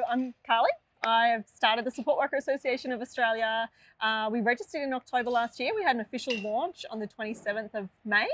I'm Carly. I have started the Support Worker Association of Australia. We registered in October last year. We had an official launch on the 27th of May.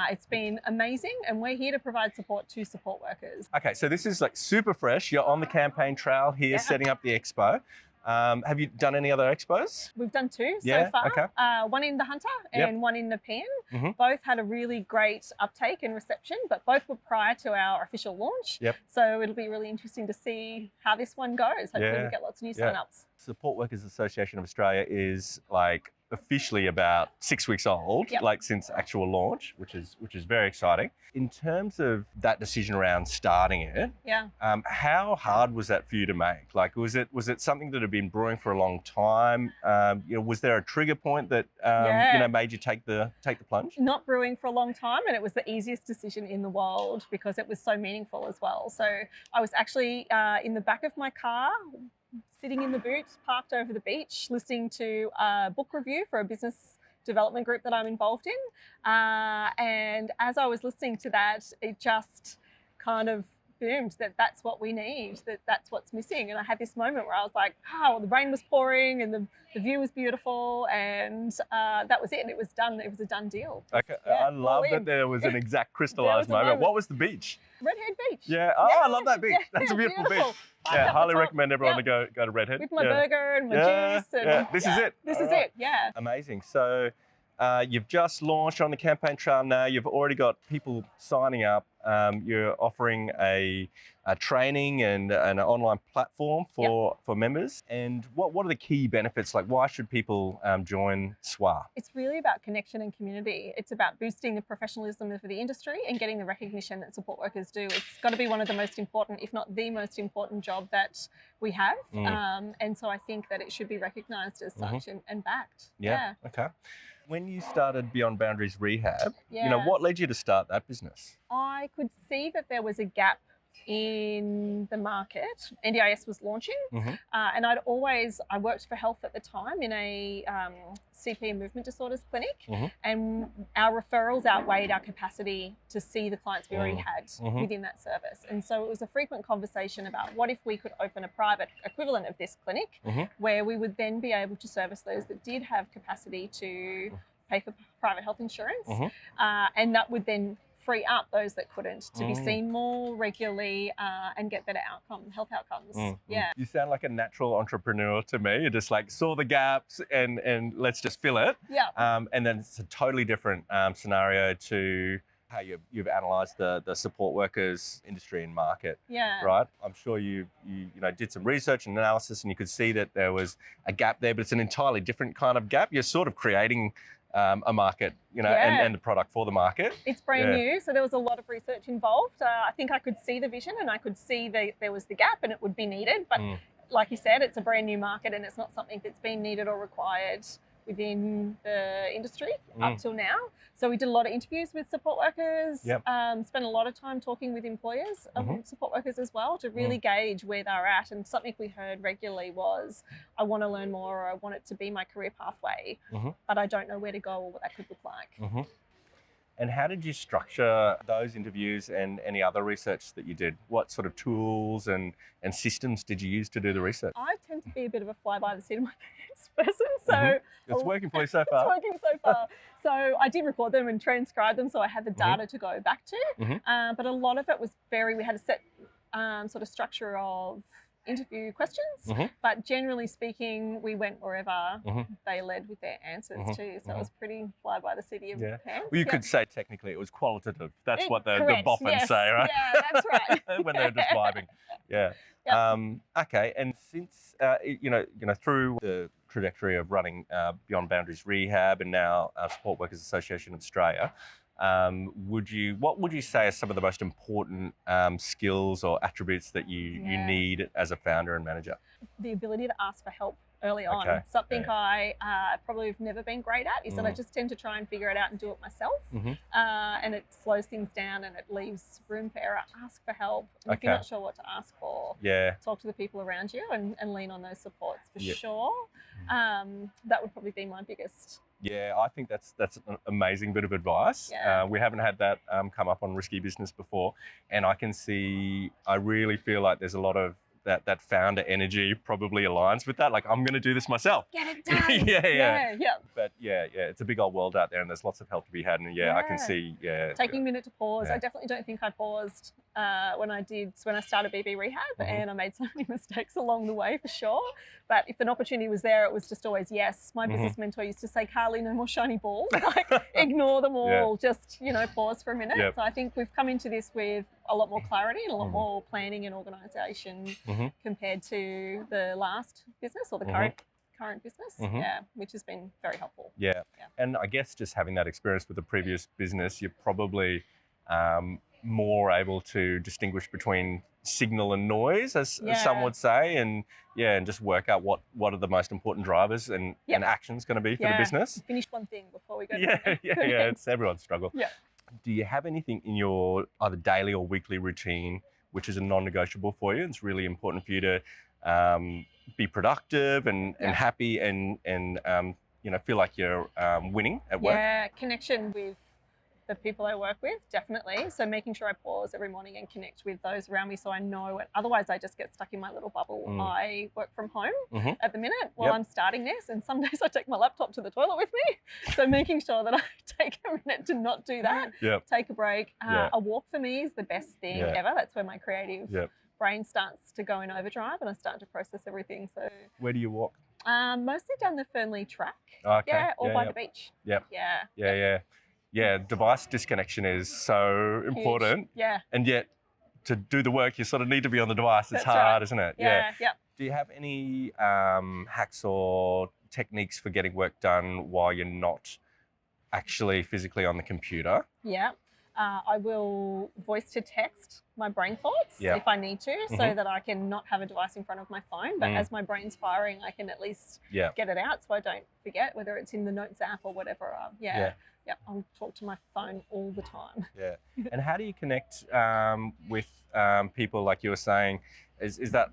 It's been amazing, and we're here to provide support to support workers. Okay, so this is like super fresh. You're on the campaign trail here, setting up the expo. Have you done any other expos? We've done two so far. Okay. One in the Hunter and one in Nepean. Both had a really great uptake and reception, but both were prior to our official launch. So it'll be really interesting to see how this one goes. Hopefully we get lots of new sign-ups. Support Workers Association of Australia is like officially about 6 weeks old, like since actual launch, which is very exciting. In terms of that decision around starting it, how hard was that for you to make? Like, was it something that had been brewing for a long time? Was there a trigger point that made you take the plunge? Not brewing for a long time, and it was the easiest decision in the world because it was so meaningful as well. So I was actually in the back of my car, sitting in the boot, parked over the beach, listening to a book review for a business development group that I'm involved in. And as I was listening to that, it just kind of boomed that that's what we need, that's what's missing. And I had this moment where I was like, the rain was pouring and the view was beautiful, and that was it. It was done. It was a done deal. Okay, I love that there was an exact crystallized moment. What was the beach? Redhead Beach. Yeah. Oh, I love that beach. That's a beautiful beach. Yeah, highly recommend everyone to go to Redhead. With my burger and my juice. And, This is it. This is it, Amazing. So you've just launched on the campaign trail now. You've already got people signing up. You're offering a training and an online platform for members. And what are the key benefits? Like, why should people join SWA? It's really about connection and community. It's about boosting the professionalism of the industry and getting the recognition that support workers do. It's got to be one of the most important, if not the most important job that we have. And so I think that it should be recognised as such and backed. Okay. When you started Beyond Boundaries Rehab, what led you to start that business? I could see that there was a gap in the market. NDIS was launching, and I worked for health at the time in a CP and movement disorders clinic, and our referrals outweighed our capacity to see the clients we already had within that service. And so it was a frequent conversation about what if we could open a private equivalent of this clinic where we would then be able to service those that did have capacity to pay for private health insurance, and that would then free up those that couldn't to be seen more regularly and get better health outcomes. You sound like a natural entrepreneur to me. You just like saw the gaps and let's just fill it. And then it's a totally different scenario to how you've analysed the support workers industry and market. Right? I'm sure you did some research and analysis, and you could see that there was a gap there, but it's an entirely different kind of gap. You're sort of creating a market, and the product for the market. It's brand new, so there was a lot of research involved. I think I could see the vision, and I could see there was the gap and it would be needed. But like you said, it's a brand new market, and it's not something that's been needed or required within the industry up till now. So we did a lot of interviews with support workers, spent a lot of time talking with employers of support workers as well to really gauge where they're at. And something we heard regularly was, I want to learn more, or I want it to be my career pathway, but I don't know where to go or what that could look like. And how did you structure those interviews and any other research that you did? What sort of tools and systems did you use to do the research? I tend to be a bit of a fly by the seat of my pants person, so it's working for you so far. It's working so far. So I did record them and transcribe them, so I had the data to go back to. But a lot of it was we had a set sort of structure of interview questions, but generally speaking, we went wherever they led with their answers too. So it was pretty fly by the seat of your pants. Well, you could say technically it was qualitative. That's what the boffins say, right? Yeah, that's right. When they're just vibing. Okay, and since through the trajectory of running Beyond Boundaries Rehab and now Support Workers Association of Australia, what would you say are some of the most important skills or attributes that you need as a founder and manager? The ability to ask for help early on. Something I probably have never been great at is that I just tend to try and figure it out and do it myself. And it slows things down and it leaves room for error. Ask for help. And if you're not sure what to ask for, talk to the people around you and lean on those supports for sure. That would probably be my biggest. Yeah, I think that's an amazing bit of advice. We haven't had that come up on Risky Business before, and I really feel like there's a lot of that founder energy probably aligns with that. Like, I'm going to do this myself. Get it done. Yeah. But yeah, it's a big old world out there, and there's lots of help to be had. And I can see, taking a minute to pause. I definitely don't think I paused when I started BB Rehab, and I made so many mistakes along the way for sure. But if an opportunity was there, it was just always yes. My business mentor used to say, "Carly, no more shiny balls. Like, ignore them all. Just pause for a minute." So I think we've come into this with a lot more clarity and a lot more planning and organisation compared to the last business or the current business, which has been very helpful. And I guess just having that experience with the previous business, you're probably more able to distinguish between signal and noise, as some would say, and just work out what are the most important drivers and actions going to be for the business. Finish one thing before we go. It's everyone's struggle. Do you have anything in your either daily or weekly routine which is a non-negotiable for you? It's really important for you to be productive and happy and feel like you're winning at work. Yeah, connection with the people I work with, definitely. So making sure I pause every morning and connect with those around me, so I know it. Otherwise I just get stuck in my little bubble. I work from home at the minute while I'm starting this, and some days I take my laptop to the toilet with me. So making sure that I take a minute to not do that, take a break. A walk for me is the best thing ever. That's where my creative brain starts to go in overdrive and I start to process everything. So where do you walk? Mostly down the Fernley track. Or by the beach. Device disconnection is so important. And yet to do the work, you sort of need to be on the device. It's hard, isn't it? Do you have any hacks or techniques for getting work done while you're not actually physically on the computer? I will voice to text my brain thoughts if I need to, so that I can not have a device in front of my phone. But as my brain's firing, I can at least get it out so I don't forget, whether it's in the Notes app or whatever. I'll talk to my phone all the time. And how do you connect with people, like you were saying? Is that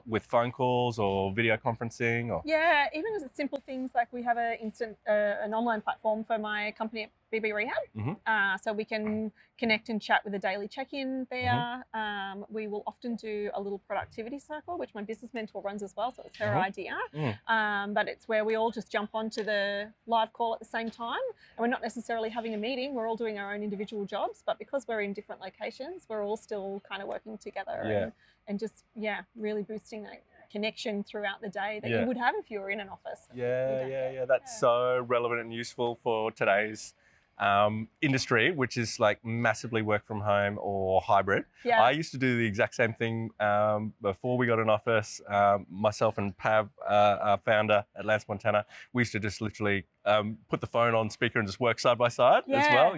with phone calls or video conferencing? Or? Even as simple things like we have an online platform for my company at BB Rehab. So we can connect and chat with a daily check-in there. We will often do a little productivity circle, which my business mentor runs as well, so it's her idea. But it's where we all just jump onto the live call at the same time, and we're not necessarily having a meeting. We're all doing our own individual jobs, but because we're in different locations, we're all still kind of working together and just really boosting that connection throughout the day that you would have if you were in an office. That's so relevant and useful for today's industry, which is like massively work from home or hybrid. I used to do the exact same thing before we got an office. Myself and Pav, our founder at Lance Montana, we used to just literally put the phone on speaker and just work side by side as well.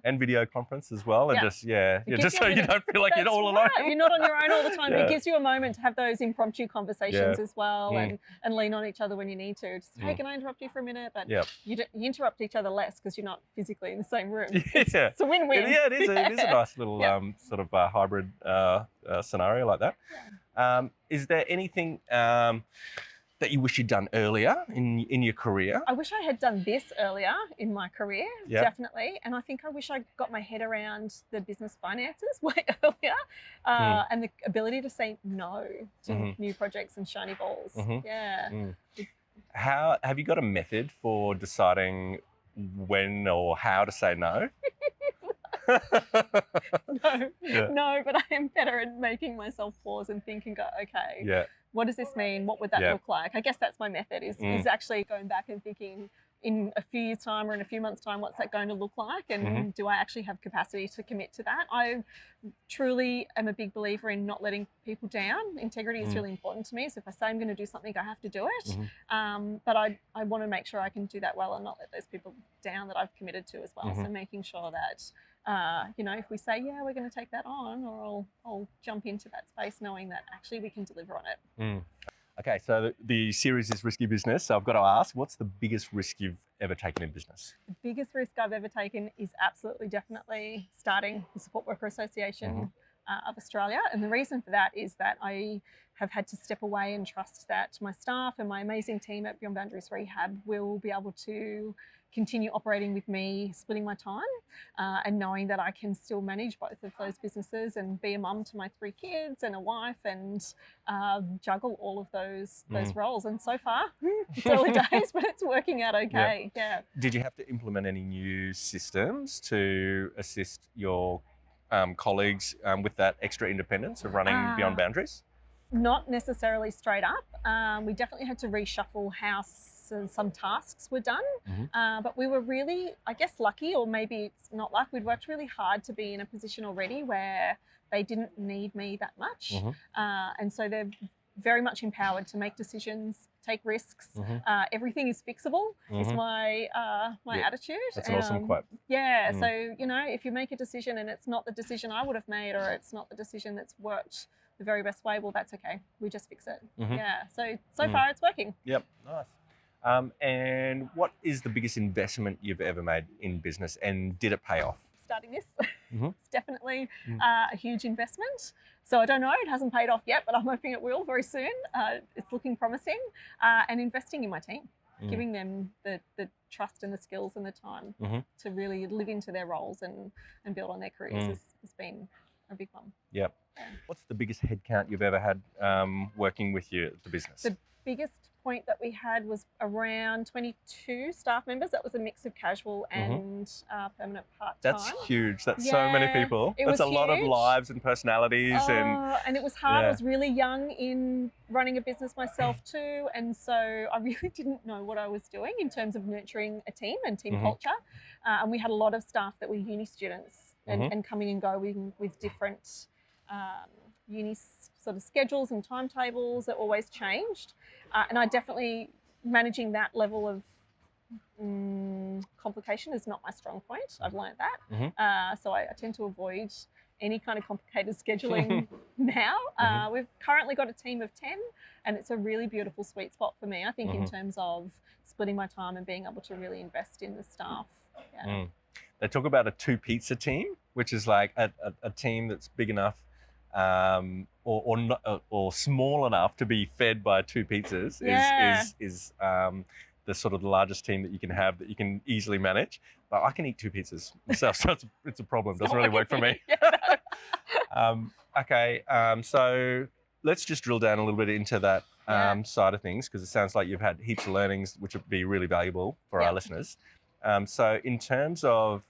And video conference as well, and just so you don't feel like you're all alone. You're not on your own all the time. It gives you a moment to have those impromptu conversations as well, and lean on each other when you need to. Just, hey, can I interrupt you for a minute? But you interrupt each other less because you're not physically in the same room. It's a win-win. It is a nice little sort of hybrid scenario like that. Is there anything that you wish you'd done earlier in your career? I wish I had done this earlier in my career, definitely. And I think I wish I got my head around the business finances way earlier, and the ability to say no to new projects and shiny balls. How have you got a method for deciding when or how to say no? No, but I am better at making myself pause and think and go, okay, what does this mean? What would that look like? I guess that's my method is actually going back and thinking in a few years' time or in a few months' time, what's that going to look like? And do I actually have capacity to commit to that? I truly am a big believer in not letting people down. Integrity is really important to me. So if I say I'm going to do something, I have to do it. But I want to make sure I can do that well and not let those people down that I've committed to as well. So making sure that, if we say, we're going to take that on, or I'll jump into that space knowing that actually we can deliver on it. Okay, so the series is Risky Business. So I've got to ask, what's the biggest risk you've ever taken in business? The biggest risk I've ever taken is definitely starting the Support Worker Association of Australia. And the reason for that is that I have had to step away and trust that my staff and my amazing team at Beyond Boundaries Rehab will be able to continue operating with me, splitting my time, and knowing that I can still manage both of those businesses and be a mum to my 3 kids and a wife and juggle all of those roles. And so far, it's early days, but it's working out okay. Yeah. Did you have to implement any new systems to assist your colleagues with that extra independence of running beyond boundaries? Not necessarily straight up. We definitely had to reshuffle how some tasks were done. But we were really, I guess, lucky, or maybe it's not luck. We'd worked really hard to be in a position already where they didn't need me that much. And so they're very much empowered to make decisions, take risks. Everything is fixable is my attitude. That's an awesome quote. Yeah. So, you know, if you make a decision and it's not the decision I would have made, or it's not the decision that's worked the very best way, well, that's okay. We just fix it. Yeah. So far it's working. Yep. Nice. And what is the biggest investment you've ever made in business, and did it pay off? Starting this, it's definitely a huge investment. So I don't know, it hasn't paid off yet, but I'm hoping it will very soon. It's looking promising. And investing in my team, giving them the trust and the skills and the time to really live into their roles and build on their careers has been a big one. Yep. Yeah. What's the biggest headcount you've ever had working with you at the business? The biggest point that we had was around 22 staff members. That was a mix of casual and permanent part-time. That's huge. That's so many people. That's a lot of lives and personalities. And it was hard. I was really young in running a business myself too. And so I really didn't know what I was doing in terms of nurturing a team and team culture. And we had a lot of staff that were uni students and coming and going with different uni sort of schedules and timetables that always changed. And I definitely, managing that level of complication is not my strong point. I've learned that. So I tend to avoid any kind of complicated scheduling now. We've currently got a team of 10, and it's a really beautiful sweet spot for me, I think, in terms of splitting my time and being able to really invest in the staff. Yeah. They talk about a 2 pizza team, which is like a team that's big enough or small enough to be fed by 2 pizzas is the sort of the largest team that you can have, that you can easily manage. But I can eat 2 pizzas myself, so it's a problem. It doesn't really work for me. Okay, so let's just drill down a little bit into that side of things, because it sounds like you've had heaps of learnings which would be really valuable for our listeners. So in terms of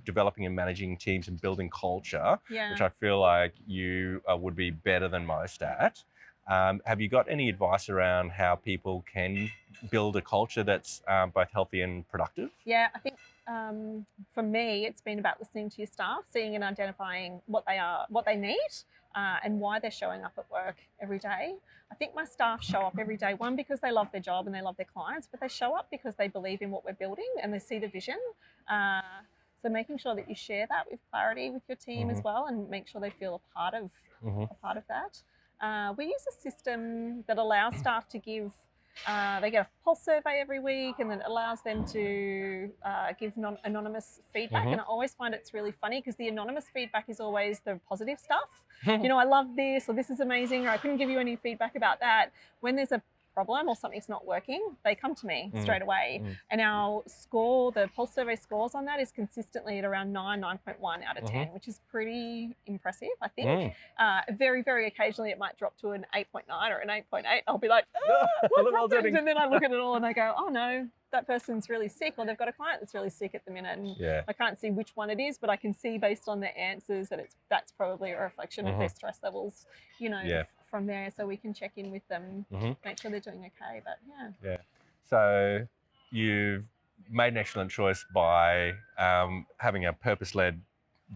developing and managing teams and building culture, which I feel like you would be better than most at, have you got any advice around how people can build a culture that's both healthy and productive? Yeah, I think for me, it's been about listening to your staff, seeing and identifying what they need, and why they're showing up at work every day. I think my staff show up every day, one, because they love their job and they love their clients, but they show up because they believe in what we're building and they see the vision. So making sure that you share that with clarity with your team as well, and make sure they feel a part of that. We use a system that allows staff to give, they get a pulse survey every week, and then it allows them to give anonymous feedback. And I always find it's really funny, because the anonymous feedback is always the positive stuff. You know, I love this, or this is amazing, or I couldn't give you any feedback about that. When there's a problem or something's not working, they come to me straight away. And our score, the pulse survey scores on that, is consistently at around 9.1 out of 10, which is pretty impressive, I think. Very, very occasionally it might drop to an 8.9 or an 8.8. I'll be like, what's happened? And then I look at it all and I go, oh no, that person's really sick, or they've got a client that's really sick at the minute, and I can't see which one it is, but I can see based on their answers that that's probably a reflection of their stress levels, you know, from there. So we can check in with them, make sure they're doing okay. But so you've made an excellent choice by having a purpose-led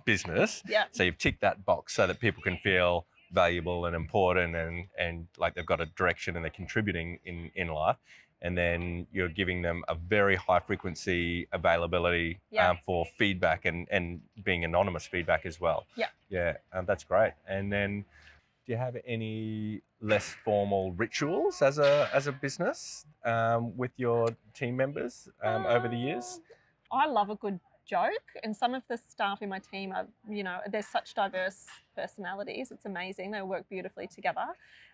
business. So you've ticked that box so that people can feel valuable and important, and like they've got a direction and they're contributing in life. And then you're giving them a very high frequency availability for feedback and being anonymous feedback as well. That's great. And then, do you have any less formal rituals as a business with your team members over the years? I love a good joke. And some of the staff in my team are, they're such diverse personalities. It's amazing. They work beautifully together.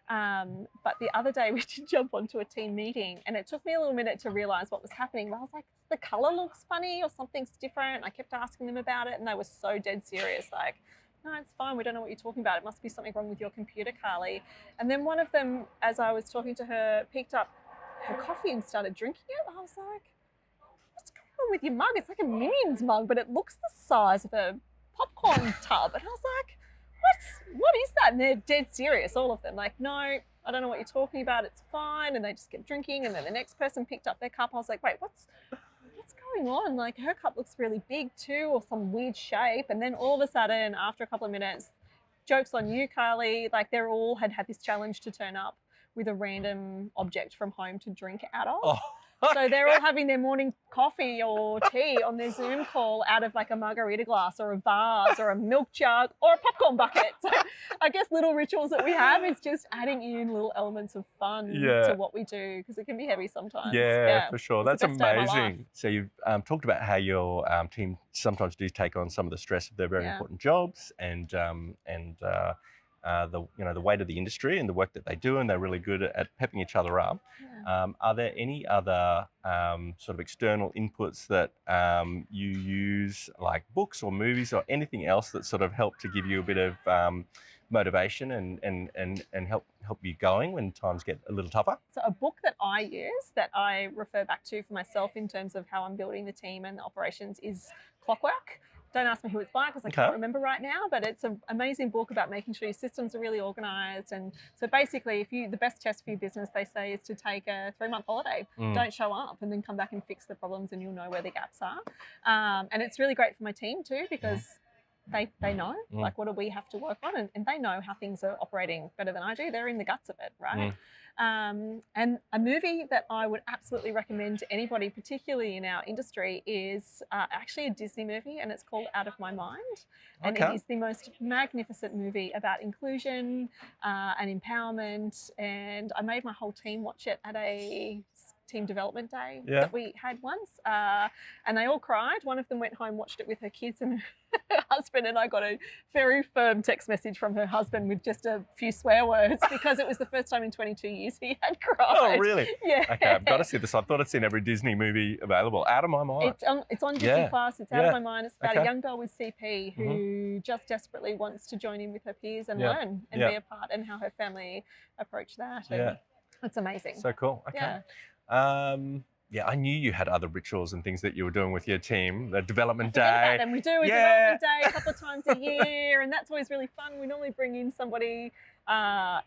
But the other day we did jump onto a team meeting, and it took me a little minute to realize what was happening. But I was like, the color looks funny or something's different. I kept asking them about it, and they were so dead serious. Like, no, it's fine. We don't know what you're talking about. It must be something wrong with your computer, Carly. And then one of them, as I was talking to her, picked up her coffee and started drinking it. I was like, what's going on with your mug? It's like a Minions mug, but it looks the size of a popcorn tub. And I was like, what is that? And they're dead serious, all of them. Like, no, I don't know what you're talking about. It's fine. And they just kept drinking. And then the next person picked up their cup. I was like, wait, what's going on? Like, her cup looks really big too, or some weird shape. And then all of a sudden, after a couple of minutes, joke's on you, Carly, like they all had this challenge to turn up with a random object from home to drink out of. Oh. So they're all having their morning coffee or tea on their Zoom call out of like a margarita glass or a vase or a milk jug or a popcorn bucket. So I guess little rituals that we have is just adding in little elements of fun to what we do, because it can be heavy sometimes. Yeah, for sure. That's amazing. So you've talked about how your team sometimes do take on some of the stress of their very important jobs and the weight of the industry and the work that they do, and they're really good at pepping each other up. Are there any other sort of external inputs that you use, like books or movies or anything else that sort of help to give you a bit of motivation and help you going when times get a little tougher? So a book that I use, that I refer back to for myself in terms of how I'm building the team and the operations, is Clockwork. Don't ask me who it's by because I can't remember right now, but it's an amazing book about making sure your systems are really organised. And so basically, the best test for your business, they say, is to take a 3-month holiday. Don't show up and then come back and fix the problems, and you'll know where the gaps are. And it's really great for my team too, because they know, like, what do we have to work on? And they know how things are operating better than I do. They're in the guts of it, right? And a movie that I would absolutely recommend to anybody, particularly in our industry, is actually a Disney movie, and it's called Out of My Mind. And it is the most magnificent movie about inclusion and empowerment. And I made my whole team watch it at a team development day that we had once, and they all cried. One of them went home, watched it with her kids and her husband, and I got a very firm text message from her husband with just a few swear words, because it was the first time in 22 years he had cried. Oh, really? Yeah. Okay, I've got to see this. I thought I'd seen every Disney movie available. Out of My Mind. It's on Disney Plus. It's Out of My Mind. It's about a young girl with CP who just desperately wants to join in with her peers and learn and be a part, and how her family approach that. And it's amazing. So cool. Okay. I knew you had other rituals and things that you were doing with your team. The development day. And we do a development day a couple of times a year, and that's always really fun. We normally bring in somebody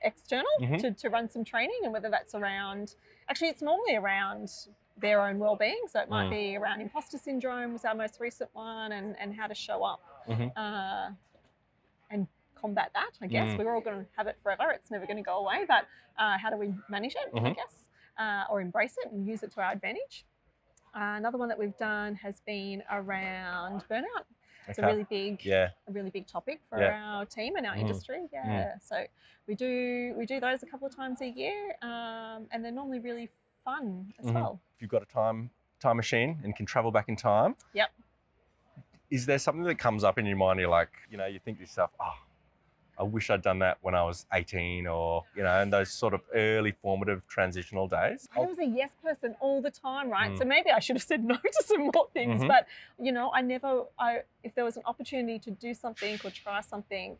external to run some training, and whether that's around, actually it's normally around their own well-being. So it might be around imposter syndrome was our most recent one, and how to show up and combat that, I guess. We're all going to have it forever. It's never going to go away, but how do we manage it, I guess? Or embrace it and use it to our advantage. Another one that we've done has been around burnout. It's a really big topic for our team and our industry. So we do those a couple of times a year, and they're normally really fun as well. If you've got a time machine and can travel back in time, is there something that comes up in your mind? You're like, you think to yourself, I wish I'd done that when I was 18, or, in those sort of early formative transitional days. I was a yes person all the time, right? So maybe I should have said no to some more things, but, if there was an opportunity to do something or try something,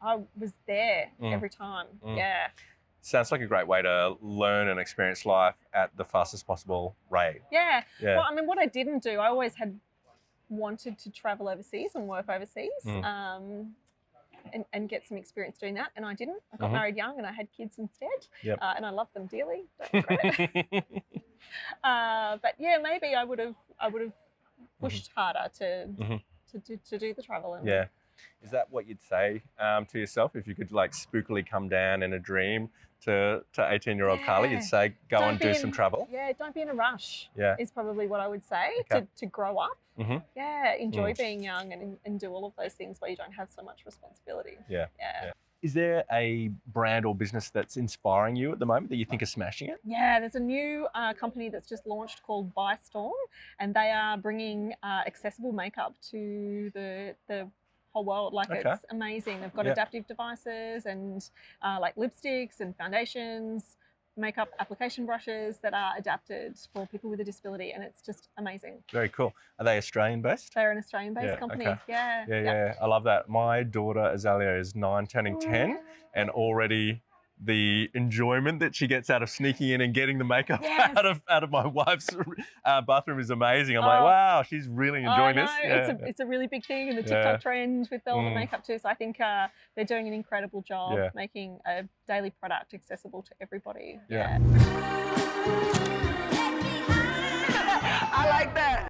I was there every time. Sounds like a great way to learn and experience life at the fastest possible rate. Well, I mean, what I didn't do, I always had wanted to travel overseas and work overseas. And get some experience doing that, and I didn't. I got married young, and I had kids instead, and I love them dearly. Don't regret it. But maybe I would have pushed harder to do the travel. And is that what you'd say to yourself if you could spookily come down in a dream to 18-year-old Carly? You'd say go and do some travel. Don't be in a rush. Is probably what I would say to grow up. Enjoy being young and do all of those things while you don't have so much responsibility. Is there a brand or business that's inspiring you at the moment that you think are smashing it? Yeah, there's a new company that's just launched called By Storm, and they are bringing accessible makeup to the whole world. Like Okay. it's amazing. They've got Yep. adaptive devices and like lipsticks and foundations, makeup application brushes that are adapted for people with a disability, and it's just amazing. Very cool. Are they Australian based? They're an Australian-based Yeah, company. okay. Yeah. Yeah. I love that. My daughter Azalea is 9, turning 10, and already the enjoyment that she gets out of sneaking in and getting the makeup Yes. out of my wife's bathroom is amazing. I'm like, Oh. wow, she's really enjoying I know. this. It's a really big thing in the Yeah. TikTok trend with all the makeup too. So I think they're doing an incredible job Yeah. making a daily product accessible to everybody. Yeah. I like that.